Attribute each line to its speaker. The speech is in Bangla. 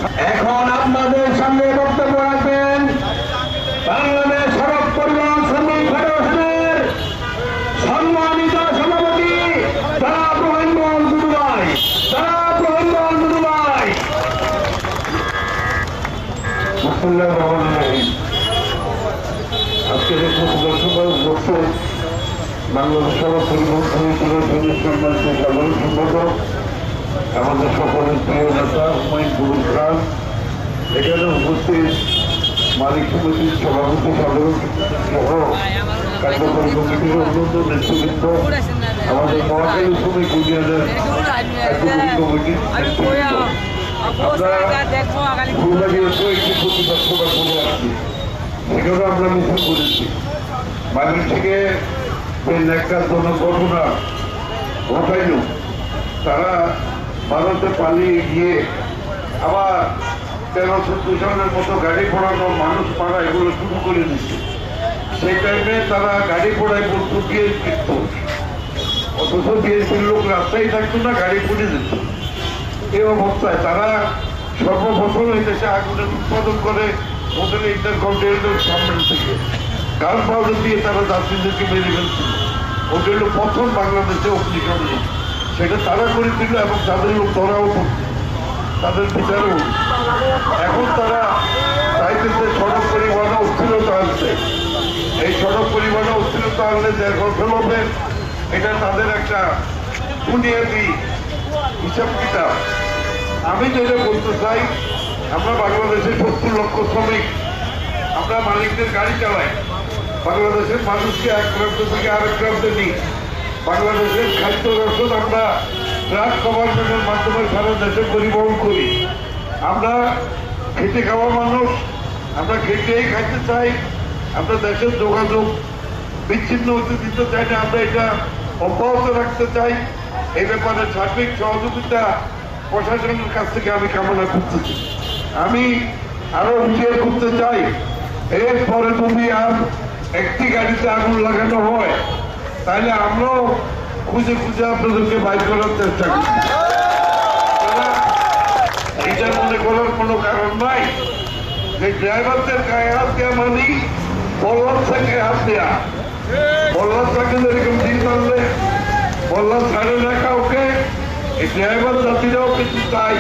Speaker 1: এখন আপনাদের সামনে বক্তব্য রাখবেন বাংলাদেশ সড়ক পরিবহন শ্রমিক ফেডারেশনের সম্মানিত সভাপতি জনাব রহিমুল দুদু ভাই। জনাব রহিমুল দুদু ভাই। আজকের এই বছর বাংলাদেশ সড়ক পরিবহন শ্রমিক সম্মানিত সাধারণ সম্পাদক আমাদের সকলের প্রিয় নেতা হুমায়ুন কবির খান, এখানে উপস্থিত মালিক সমিতির সভাপতি সাধারণ সহ কার্যকরী কমিটির অন্যান্য নেতৃবৃন্দ, আমাদের মহাকালী শ্রমিক ইউনিয়নের কার্যকরী কমিটির নেতৃবৃন্দ, আমরা ফুলবাড়িয়াতেও একটি প্রতিবাদ সভা করে আসছি। সেখানেও আমরা মিছিল করেছি। মালিক থেকে যে ন্যাক্কারজনক ঘটনা ঘটাইল, তারা ভারতে পালিয়ে গিয়ে আবার 13-14 জনের মতো গাড়ি পোড়ানো, মানুষ মারা এগুলো শুরু করে দিচ্ছে। সেই টাইমে তারা গাড়ি পোড়ায় বলতো বিএনপির দোষ, অথচ বিএনপির লোক রাস্তায় থাকতো না, গাড়ি পুড়ে দিত। এই অবস্থায় তারা সর্বপ্রথম এই দেশে আগুনের উৎপাদন করে ওদের ইন্টারকন্টিনেন্টাল সামনে থেকে গান পাউডার দিয়ে তারা যাত্রীদেরকে মেরে ফেলছিল। ওটা হলো প্রথম বাংলাদেশে অগ্নিকাণ্ড। সেটা তারা করেছিল এবং তাদের লোক ধরাও করছে, তাদের বিচারও। এখন তারা চাইতেছে সড়ক পরিবহনে অস্থিরতা আসছে। এই সড়ক পরিবহনে অস্থিরতা আসলে যে ফসল হবে, এটা তাদের একটা বুনিয়াদি হিসাব কিতাব। আমি যেটা বলতে চাই, আমরা বাংলাদেশে 70 লক্ষ শ্রমিক, আমরা মালিকদের গাড়ি চালাই, বাংলাদেশের মানুষকে এক প্রান্ত থেকে আরেক প্রান্তে নিই। বাংলাদেশের খাদ্য রসদ আমরা ট্রাক গভর্নমেন্টের মাধ্যমে সারা দেশে পরিবহন করি। আমরা খেটে খাওয়া মানুষ, আমরা খেটেই খাইতে চাই। আমরা দেশের যোগাযোগ বিচ্ছিন্ন হতে দিতে চাই না, আমরা এটা অব্যাহত রাখতে চাই। এই ব্যাপারে সার্বিক সহযোগিতা প্রশাসনের কাছ থেকে আমি কামনা করতেছি। আমি আরো হুঁশিয়ার করতে চাই, এরপরে যদি আর একটি গাড়িতে আগুন লাগানো হয়, তাহলে আমরাও খুঁজে খুঁজে আপনাদেরকে বাইর করার চেষ্টা করি। এটা মনে করার কোনো কারণ নাই যে ড্রাইভারদের গায়ে হাত দেওয়া মানে বল্লাদ থেকে হাত দেওয়া। বল্লাদ তাকে এরকম দিন মানলে বল্লাদ ছাড়ে না কাউকে। এই ড্রাইভার জাতিরাও কিন্তু তাই